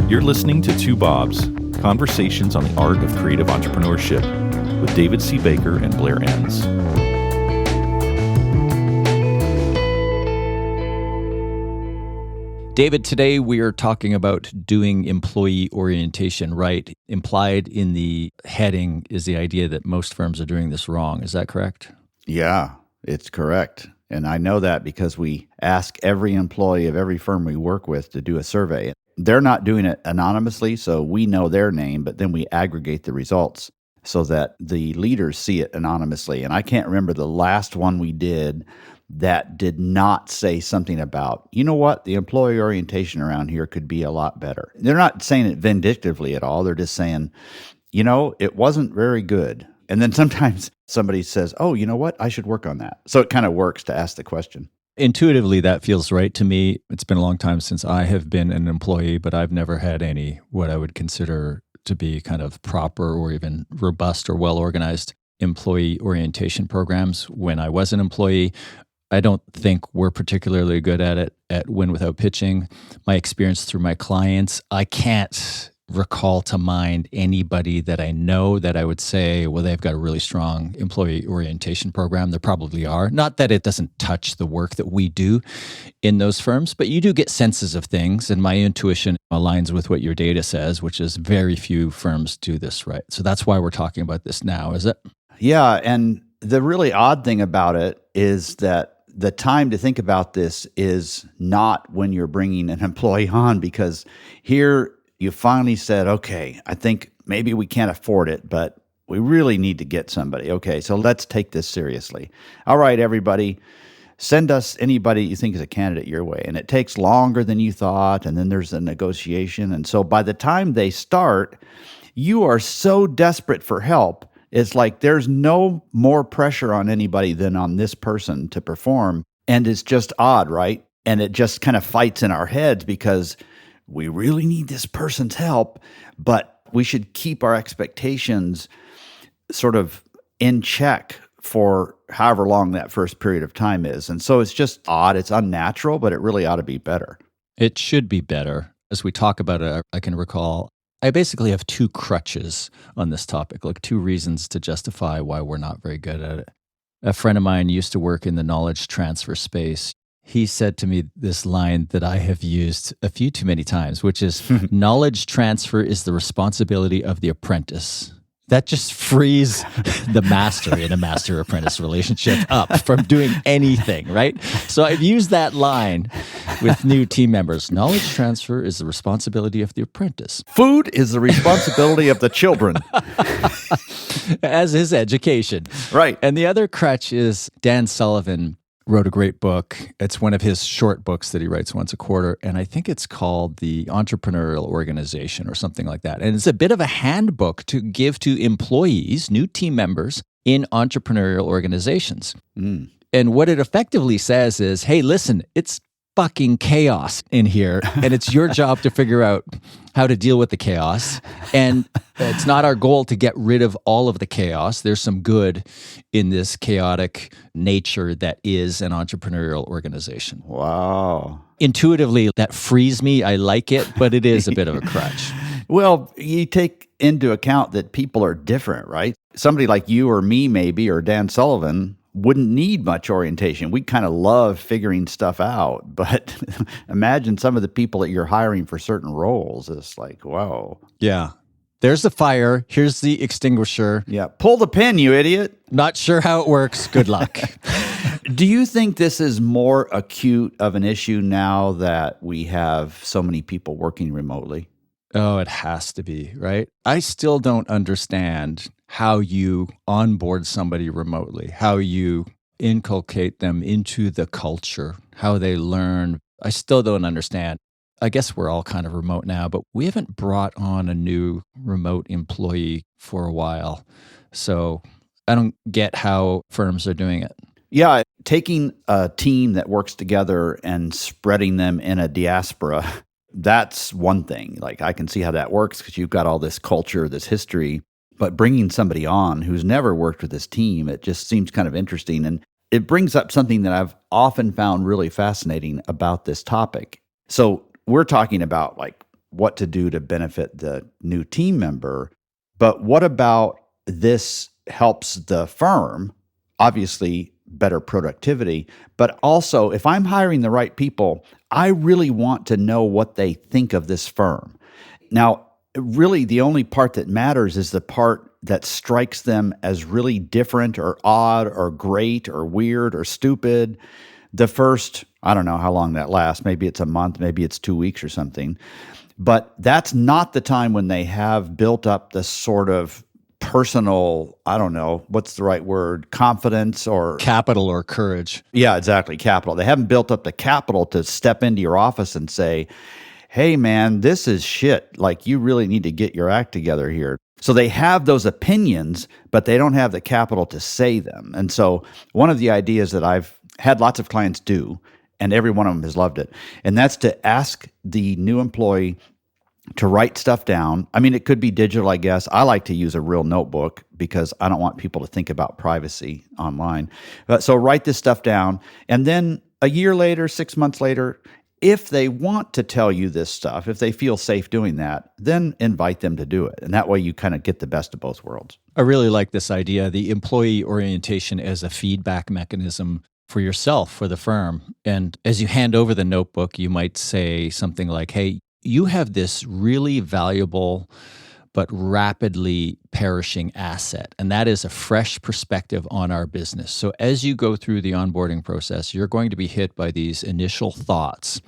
You're listening to Two Bobs, conversations on the art of creative entrepreneurship with David C. Baker and Blair Enns. David, today we are talking about doing employee orientation right. Implied in the heading is the idea that most firms are doing this wrong. Is that correct? Yeah, it's correct. And I know that because we ask every employee of every firm we work with to do a survey. They're not doing it anonymously, so we know their name, but then we aggregate the results so that the leaders see it anonymously. And I can't remember the last one we did that did not say something about, you know what, the employee orientation around here could be a lot better. They're not saying it vindictively at all. They're just saying, you know, it wasn't very good. And then sometimes somebody says, oh, you know what, I should work on that. So it kind of works to ask the question. Intuitively, that feels right to me. It's been a long time since I have been an employee, but I've never had any what I would consider to be kind of proper or even robust or well-organized employee orientation programs when I was an employee. I don't think we're particularly good at it at Win Without Pitching. My experience through my clients, I can't recall to mind anybody that I know that I would say, well, they've got a really strong employee orientation program. There probably are. Not that it doesn't touch the work that we do in those firms, but you do get senses of things. And my intuition aligns with what your data says, which is very few firms do this right. So that's why we're talking about this now, is it? Yeah. And the really odd thing about it is that the time to think about this is not when you're bringing an employee on, because here you finally said, okay, I think maybe we can't afford it, but we really need to get somebody. Okay, so let's take this seriously. All right, everybody, send us anybody you think is a candidate your way. And it takes longer than you thought, and then there's a negotiation. And so by the time they start, you are so desperate for help. It's like there's no more pressure on anybody than on this person to perform. And it's just odd, right? And it just kind of fights in our heads because we really need this person's help, but we should keep our expectations sort of in check for however long that first period of time is. And so it's just odd. It's unnatural, but it really ought to be better. It should be better. As we talk about it, I can recall I basically have two crutches on this topic, like two reasons to justify why we're not very good at it. A friend of mine used to work in the knowledge transfer space. He said to me this line that I have used a few too many times, which is knowledge transfer is the responsibility of the apprentice. That just frees the master in a master-apprentice relationship up from doing anything, right? So I've used that line with new team members. Knowledge transfer is the responsibility of the apprentice. Food is the responsibility of the children. As is education. Right. And the other crutch is Dan Sullivan wrote a great book. It's one of his short books that he writes once a quarter, and I think it's called The Entrepreneurial Organization or something like that. And it's a bit of a handbook to give to employees, new team members in entrepreneurial organizations. And what it effectively says is, hey, listen, it's fucking chaos in here, and it's your job to figure out how to deal with the chaos. And it's not our goal to get rid of all of the chaos. There's some good in this chaotic nature that is an entrepreneurial organization. Wow. Intuitively, that frees me. I like it, but it is a bit of a crutch. Well, you take into account that people are different, right? Somebody like you or me maybe, or Dan Sullivan, wouldn't need much orientation. We kind of love figuring stuff out, but imagine some of the people that you're hiring for certain roles. It's like, whoa. Yeah. There's the fire. Here's the extinguisher. Yeah. Pull the pin, you idiot. Not sure how it works. Good luck. Do you think this is more acute of an issue now that we have so many people working remotely? Oh, it has to be, right? I still don't understand how you onboard somebody remotely, how you inculcate them into the culture, how they learn. I still don't understand. I guess we're all kind of remote now, but we haven't brought on a new remote employee for a while. So I don't get how firms are doing it. Yeah, taking a team that works together and spreading them in a diaspora, that's one thing. Like, I can see how that works because you've got all this culture, this history. But bringing somebody on who's never worked with this team, it just seems kind of interesting. And it brings up something that I've often found really fascinating about this topic. So we're talking about like what to do to benefit the new team member. But what about this helps the firm? Obviously, better productivity. But also, if I'm hiring the right people, I really want to know what they think of this firm. Now, really, the only part that matters is the part that strikes them as really different or odd or great or weird or stupid. The first, I don't know how long that lasts. Maybe it's a month, maybe it's 2 weeks or something. But that's not the time when they have built up this sort of personal, I don't know, what's the right word, confidence or Capital or courage. yeah, exactly, capital. They haven't built up the capital to step into your office and say, hey, man, this is shit. Like, you really need to get your act together here. So they have those opinions, but they don't have the capital to say them. And so one of the ideas that I've had lots of clients do, and every one of them has loved it, and that's to ask the new employee to write stuff down. I mean, it could be digital, I guess. I like to use a real notebook because I don't want people to think about privacy online. So write this stuff down. And then a year later, 6 months later, if they want to tell you this stuff, if they feel safe doing that, then invite them to do it. And that way you kind of get the best of both worlds. I really like this idea, the employee orientation as a feedback mechanism for yourself, for the firm. And as you hand over the notebook, you might say something like, hey, you have this really valuable but rapidly perishing asset, and that is a fresh perspective on our business. So as you go through the onboarding process, you're going to be hit by these initial thoughts.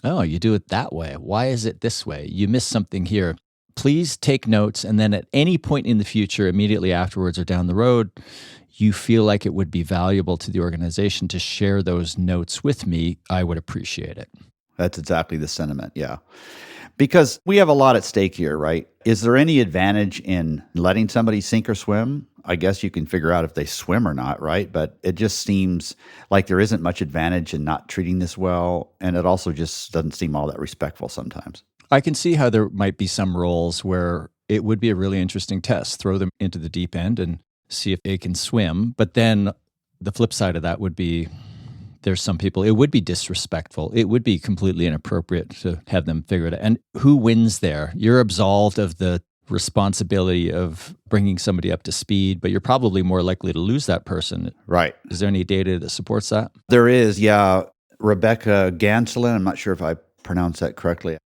Oh, you do it that way. Why is it this way? You missed something here. Please take notes, and then at any point in the future, immediately afterwards or down the road, you feel like it would be valuable to the organization to share those notes with me, I would appreciate it. That's exactly the sentiment, yeah. Because we have a lot at stake here, right? Is there any advantage in letting somebody sink or swim? I guess you can figure out if they swim or not, right? But it just seems like there isn't much advantage in not treating this well, and it also just doesn't seem all that respectful sometimes. I can see how there might be some roles where it would be a really interesting test. Throw them into the deep end and see if they can swim. But then the flip side of that would be there's some people, it would be disrespectful. It would be completely inappropriate to have them figure it out. And who wins there? You're absolved of the responsibility of bringing somebody up to speed, but you're probably more likely to lose that person. Right. Is there any data that supports that? There is, yeah. Rebecca Ganselin, I'm not sure if I pronounced that correctly.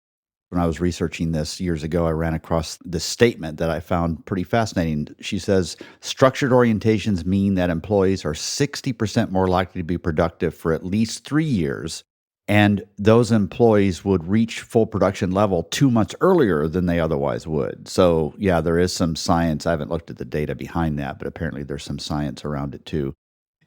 When I was researching this years ago, I ran across this statement that I found pretty fascinating. She says, structured orientations mean that employees are 60% more likely to be productive for at least 3 years, and those employees would reach full production level 2 months earlier than they otherwise would. So, yeah, there is some science. I haven't looked at the data behind that, but apparently there's some science around it too.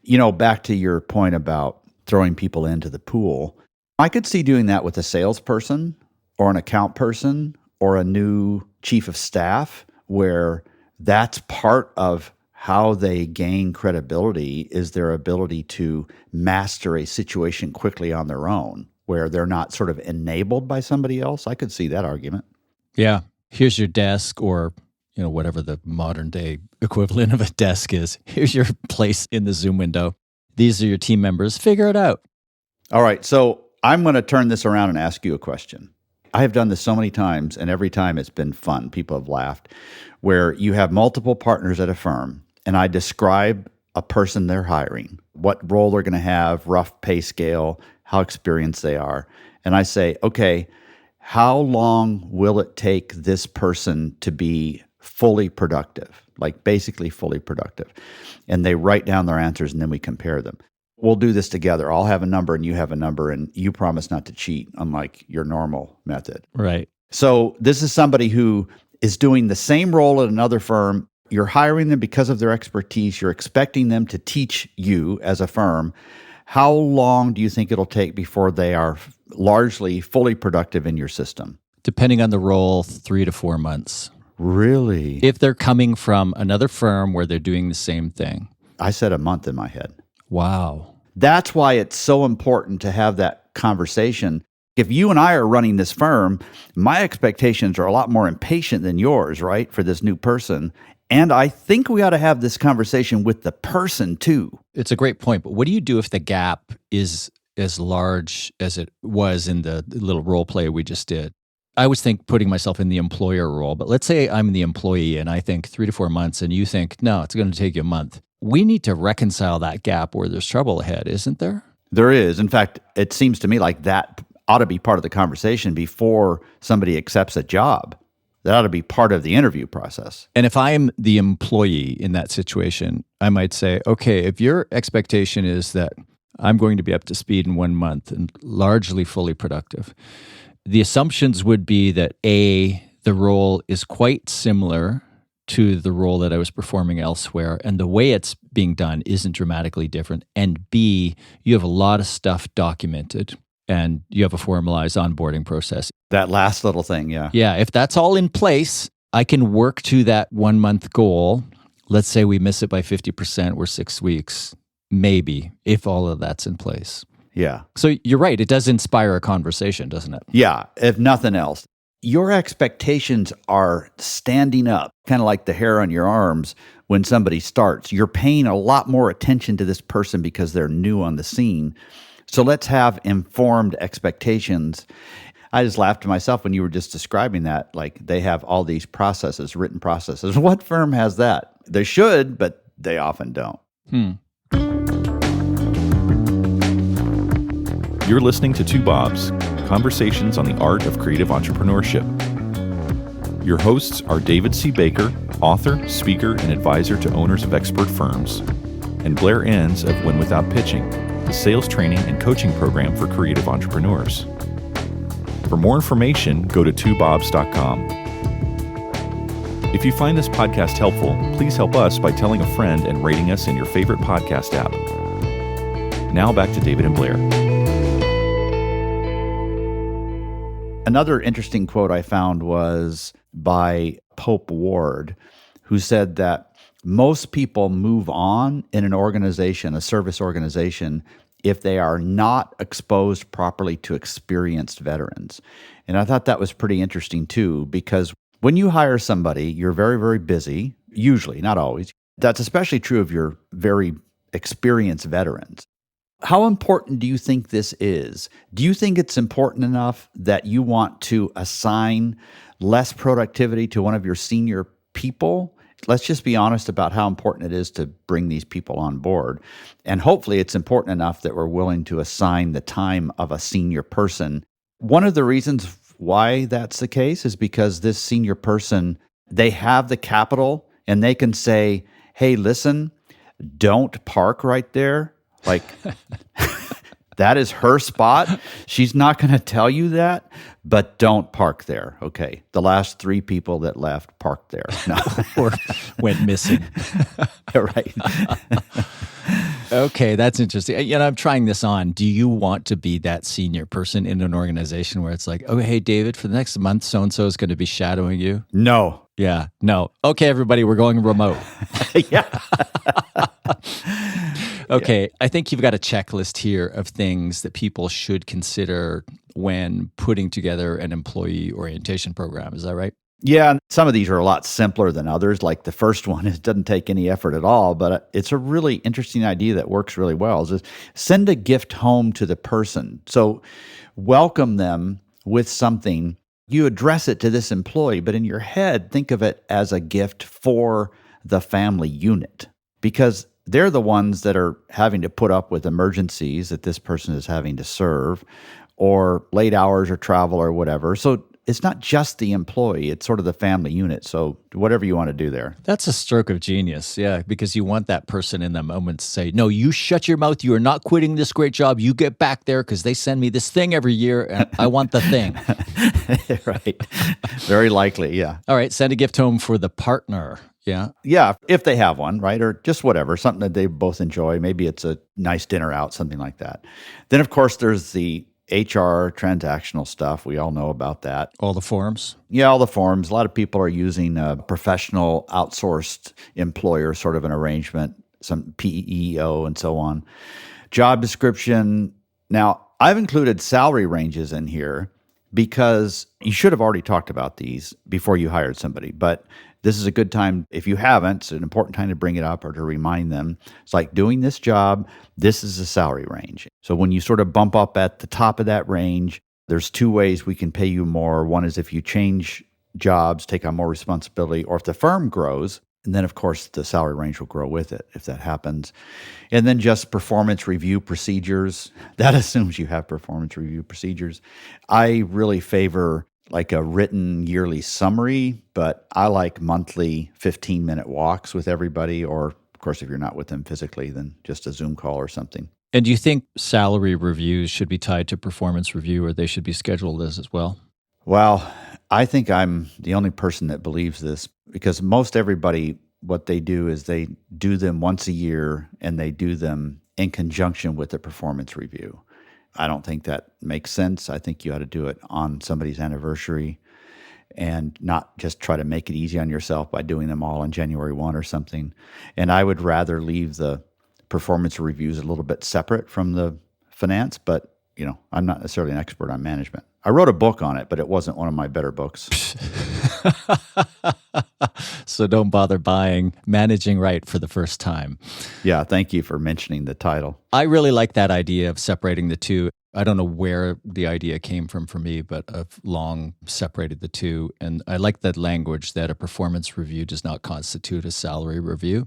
You know, back to your point about throwing people into the pool, I could see doing that with a salesperson or an account person or a new chief of staff, where that's part of how they gain credibility is their ability to master a situation quickly on their own, where they're not sort of enabled by somebody else. I could see that argument. Yeah. Here's your desk, or whatever the modern day equivalent of a desk is. Here's your place in the Zoom window. These are your team members. Figure it out. All right. So I'm going to turn this around and ask you a question. I have done this so many times, and every time it's been fun. People have laughed, where you have multiple partners at a firm, and I describe a person they're hiring, what role they're going to have, rough pay scale, how experienced they are. And I say, okay, how long will it take this person to be fully productive, like basically fully productive? And they write down their answers, and then we compare them. We'll do this together. I'll have a number and you have a number, and you promise not to cheat, unlike your normal method. Right. So this is somebody who is doing the same role at another firm. You're hiring them because of their expertise. You're expecting them to teach you as a firm. How long do you think it'll take before they are largely fully productive in your system? Depending on the role, 3 to 4 months. Really? If they're coming from another firm where they're doing the same thing. I said a month in my head. Wow. That's why it's so important to have that conversation. If you and I are running this firm, my expectations are a lot more impatient than yours, right, for this new person. And I think we ought to have this conversation with the person too. It's a great point, but what do you do if the gap is as large as it was in the little role play we just did? I always think putting myself in the employer role, but let's say I'm the employee and I think 3 to 4 months and you think, no, it's going to take you a month. We need to reconcile that gap where there's trouble ahead, isn't there? There is. In fact, it seems to me like that ought to be part of the conversation before somebody accepts a job. That ought to be part of the interview process. And if I'm the employee in that situation, I might say, okay, if your expectation is that I'm going to be up to speed in 1 month and largely fully productive, the assumptions would be that A, the role is quite similar to the role that I was performing elsewhere, and the way it's being done isn't dramatically different. And B, you have a lot of stuff documented and you have a formalized onboarding process. That last little thing, yeah. Yeah, if that's all in place, I can work to that 1 month goal. Let's say we miss it by 50%, we're 6 weeks, maybe, if all of that's in place. Yeah. So you're right, it does inspire a conversation, doesn't it? Yeah, if nothing else. Your expectations are standing up, kind of like the hair on your arms when somebody starts. You're paying a lot more attention to this person because they're new on the scene. So let's have informed expectations. I just laughed to myself when you were just describing that, like they have all these processes, written processes. What firm has that? They should, but they often don't. You're listening to Two Bobs, conversations on the art of creative entrepreneurship. Your hosts are David C. Baker, author, speaker, and advisor to owners of expert firms, and Blair Enns of Win Without Pitching, the sales training and coaching program for creative entrepreneurs. For more information, go to twobobs.com. If you find this podcast helpful, please help us by telling a friend and rating us in your favorite podcast app. Now back to David and Blair. Another interesting quote I found was by Pope Ward, who said that most people move on in an organization, a service organization, if they are not exposed properly to experienced veterans. And I thought that was pretty interesting too, because when you hire somebody, you're very, very busy, usually, not always. That's especially true of your very experienced veterans. How important do you think this is? Do you think it's important enough that you want to assign less productivity to one of your senior people? Let's just be honest about how important it is to bring these people on board. And hopefully it's important enough that we're willing to assign the time of a senior person. One of the reasons why that's the case is because this senior person, they have the capital and they can say, hey, listen, don't park right there. Like, that is her spot. She's not going to tell you that, but don't park there. Okay. The last 3 people that left parked there. No. Or went missing. Right. Okay, that's interesting. You know, I'm trying this on. Do you want to be that senior person in an organization where it's like, oh, hey, David, for the next month, so-and-so is going to be shadowing you? No. Yeah, no. Okay, everybody, we're going remote. Yeah. Okay, yeah. I think you've got a checklist here of things that people should consider when putting together an employee orientation program. Is that right? Yeah, and some of these are a lot simpler than others. Like the first one, it doesn't take any effort at all, but it's a really interesting idea that works really well. Is send a gift home to the person. So welcome them with something. You address it to this employee, but in your head, think of it as a gift for the family unit, because they're the ones that are having to put up with emergencies that this person is having to serve, or late hours or travel or whatever. So it's not just the employee, it's sort of the family unit. So whatever you want to do there. That's a stroke of genius, yeah, because you want that person in the moment to say, no, you shut your mouth. You are not quitting this great job. You get back there because they send me this thing every year and I want the thing. Right. Very likely, yeah. All right, send a gift home for the partner. Yeah. Yeah, if they have one, right? Or just whatever, something that they both enjoy. Maybe it's a nice dinner out, something like that. Then, of course, there's the HR transactional stuff. We all know about that. All the forms? Yeah, all the forms. A lot of people are using a professional outsourced employer sort of an arrangement, some PEO and so on. Job description. Now, I've included salary ranges in here because you should have already talked about these before you hired somebody, but this is a good time. If you haven't, it's an important time to bring it up or to remind them. It's like doing this job, this is the salary range. So when you sort of bump up at the top of that range, There's two ways we can pay you more. One is if you change jobs, take on more responsibility, or if the firm grows. And then, of course, the salary range will grow with it if that happens. And then just performance review procedures. That assumes you have performance review procedures. I really favor like a written yearly summary, but I like monthly 15-minute walks with everybody. Or, of course, if you're not with them physically, then just a Zoom call or something. And do you think salary reviews should be tied to performance review, or they should be scheduled as well? Well, I think I'm the only person that believes this, because most everybody, what they do is they do them once a year and they do them in conjunction with the performance review. I don't think that makes sense. I think you ought to do it on somebody's anniversary and not just try to make it easy on yourself by doing them all on January 1 or something. And I would rather leave the performance reviews a little bit separate from the finance, but I'm not necessarily an expert on management. I wrote a book on it, but it wasn't one of my better books. So don't bother buying Managing Right for the first time. Yeah, thank you for mentioning the title. I really like that idea of separating the two. I don't know where the idea came from for me, but I've long separated the two. And I like that language that a performance review does not constitute a salary review.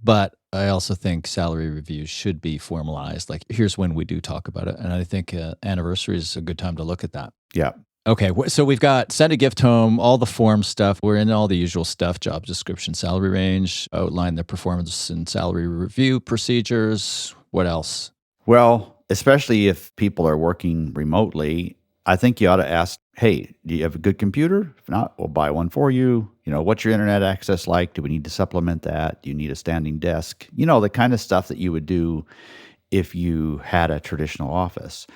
But I also think salary reviews should be formalized. Like, here's when we do talk about it. And I think anniversary is a good time to look at that. Yeah. Okay, so we've got send a gift home, all the form stuff. We're in all the usual stuff, job description, salary range, outline the performance and salary review procedures. What else? Well, especially if people are working remotely, I think you ought to ask, hey, do you have a good computer? If not, we'll buy one for you. What's your internet access like? Do we need to supplement that? Do you need a standing desk? The kind of stuff that you would do if you had a traditional office.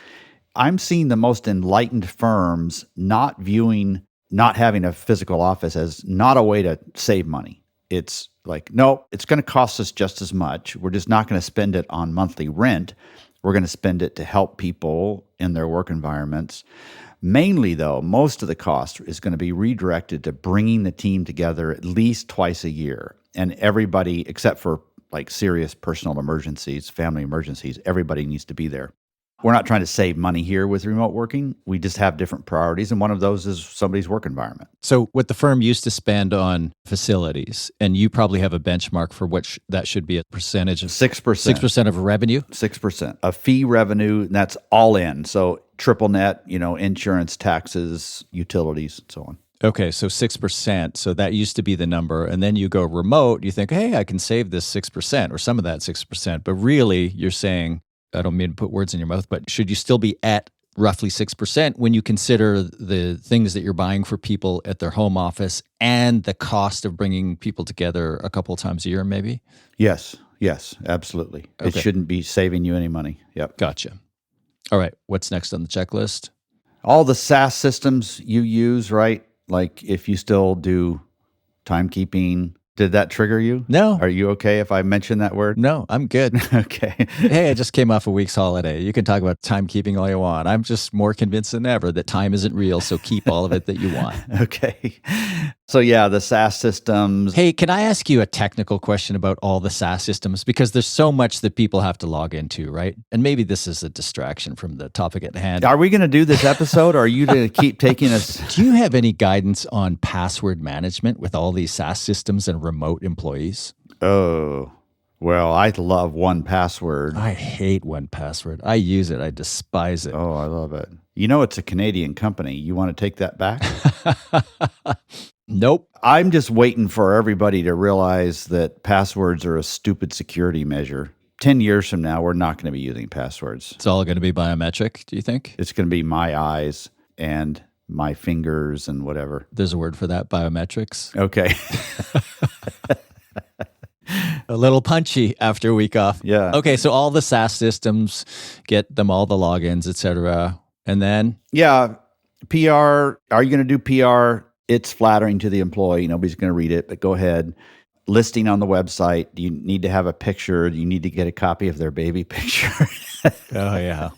I'm seeing the most enlightened firms not having a physical office as not a way to save money. It's like, no, it's going to cost us just as much. We're just not going to spend it on monthly rent. We're going to spend it to help people in their work environments. Mainly, though, most of the cost is going to be redirected to bringing the team together at least twice a year. And everybody, except for like serious personal emergencies, family emergencies, everybody needs to be there. We're not trying to save money here with remote working. We just have different priorities, and one of those is somebody's work environment. So what the firm used to spend on facilities, and you probably have a benchmark for what that should be a percentage of 6%. 6% of revenue? 6%. A fee revenue, and that's all in. So triple net, insurance, taxes, utilities, and so on. Okay, so 6%. So that used to be the number. And then you go remote, you think, hey, I can save this 6% or some of that 6%. But really, you're saying, I don't mean to put words in your mouth, but should you still be at roughly 6% when you consider the things that you're buying for people at their home office and the cost of bringing people together a couple of times a year, maybe? Yes, absolutely. Okay. It shouldn't be saving you any money. Yep. Gotcha. All right, what's next on the checklist? All the SAS systems you use, right? Like if you still do timekeeping. Did that trigger you? No. Are you okay if I mention that word? No, I'm good. Okay. Hey, I just came off a week's holiday. You can talk about timekeeping all you want. I'm just more convinced than ever that time isn't real, so keep all of it that you want. Okay. So yeah, the SAS systems. Hey, can I ask you a technical question about all the SAS systems? Because there's so much that people have to log into, right? And maybe this is a distraction from the topic at hand. Are we going to do this episode, or are you going to keep taking us? Do you have any guidance on password management with all these SAS systems and remote employees? Oh, well, I love 1Password. I hate 1Password. I use it. I despise it. Oh, I love it. It's a Canadian company. You want to take that back? Nope. I'm just waiting for everybody to realize that passwords are a stupid security measure. 10 years from now, we're not going to be using passwords. It's all going to be biometric, do you think? It's going to be my eyes and my fingers and whatever. There's a word for that, biometrics. Okay. A little punchy after a week off. Yeah. Okay, so all the SAS systems, get them all the logins, et cetera. And then? Yeah. PR. Are you going to do PR? It's flattering to the employee. Nobody's going to read it, but go ahead. Listing on the website. Do you need to have a picture? Do you need to get a copy of their baby picture? Oh, yeah.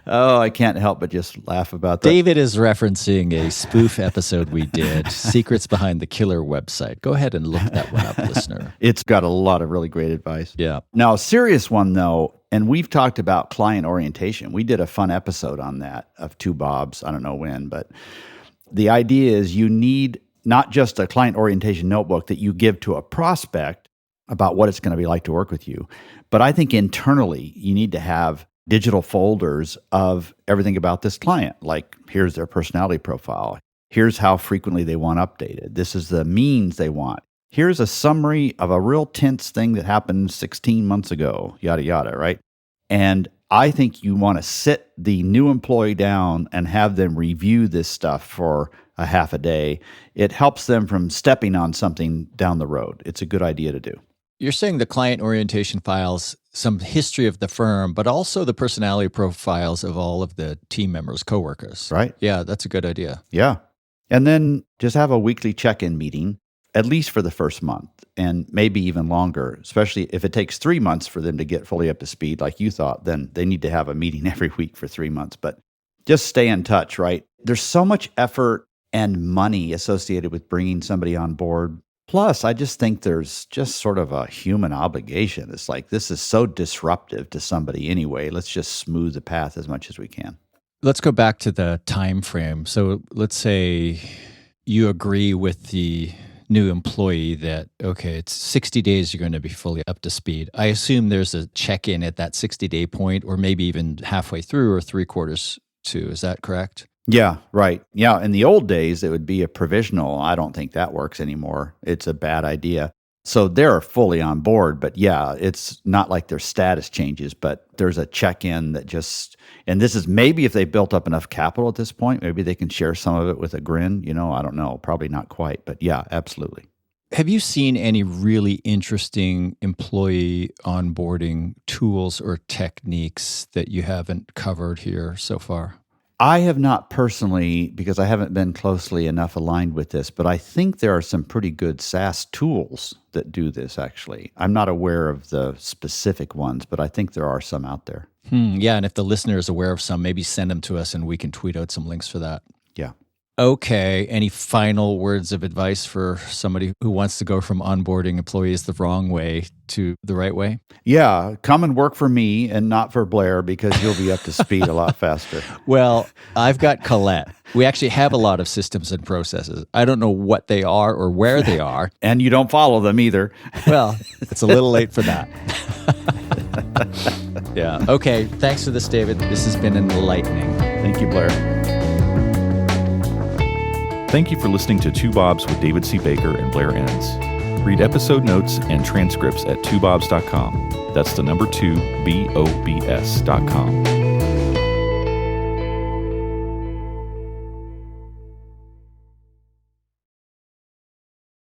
Oh, I can't help but just laugh about that. David is referencing a spoof episode we did, Secrets Behind the Killer website. Go ahead and look that one up, listener. It's got a lot of really great advice. Yeah. Now, a serious one, though, And we've talked about client orientation. We did a fun episode on that of Two Bobs. I don't know when, but the idea is you need not just a client orientation notebook that you give to a prospect about what it's going to be like to work with you, but I think internally you need to have digital folders of everything about this client. Like, here's their personality profile. Here's how frequently they want updated. This is the means they want. Here's a summary of a real tense thing that happened 16 months ago, yada, yada, right? And I think you want to sit the new employee down and have them review this stuff for a half a day. It helps them from stepping on something down the road. It's a good idea to do. You're saying the client orientation files, some history of the firm, but also the personality profiles of all of the team members, coworkers. Right. Yeah, that's a good idea. Yeah. And then just have a weekly check-in meeting, at least for the first month, and maybe even longer, especially if it takes 3 months for them to get fully up to speed like you thought, then they need to have a meeting every week for 3 months. But just stay in touch, right? There's so much effort and money associated with bringing somebody on board. Plus, I just think there's just sort of a human obligation. It's like, this is so disruptive to somebody anyway. Let's just smooth the path as much as we can. Let's go back to the time frame. So let's say you agree with the new employee that, okay, it's 60 days you're going to be fully up to speed. I assume there's a check-in at that 60-day point, or maybe even halfway through or 3/4 to. Is that correct? Yeah, right. Yeah, in the old days, it would be a provisional. I don't think that works anymore. It's a bad idea. So they're fully on board, but yeah, it's not like their status changes, but there's a check-in that just, and this is maybe if they built up enough capital at this point, maybe they can share some of it with a grin. I don't know, probably not quite, but yeah, absolutely. Have you seen any really interesting employee onboarding tools or techniques that you haven't covered here so far? I have not personally, because I haven't been closely enough aligned with this, but I think there are some pretty good SAS tools that do this, actually. I'm not aware of the specific ones, but I think there are some out there. Yeah, and if the listener is aware of some, maybe send them to us and we can tweet out some links for that. Yeah. Okay, any final words of advice for somebody who wants to go from onboarding employees the wrong way to the right way? Yeah, come and work for me and not for Blair, because you'll be up to speed a lot faster. Well, I've got Colette. We actually have a lot of systems and processes. I don't know what they are or where they are. And you don't follow them either. Well, it's a little late for that. Yeah. Okay, thanks for this, David. This has been enlightening. Thank you, Blair. Thank you for listening to Two Bobs with David C. Baker and Blair Enns. Read episode notes and transcripts at twobobs.com. That's the number 2, BOBS.com.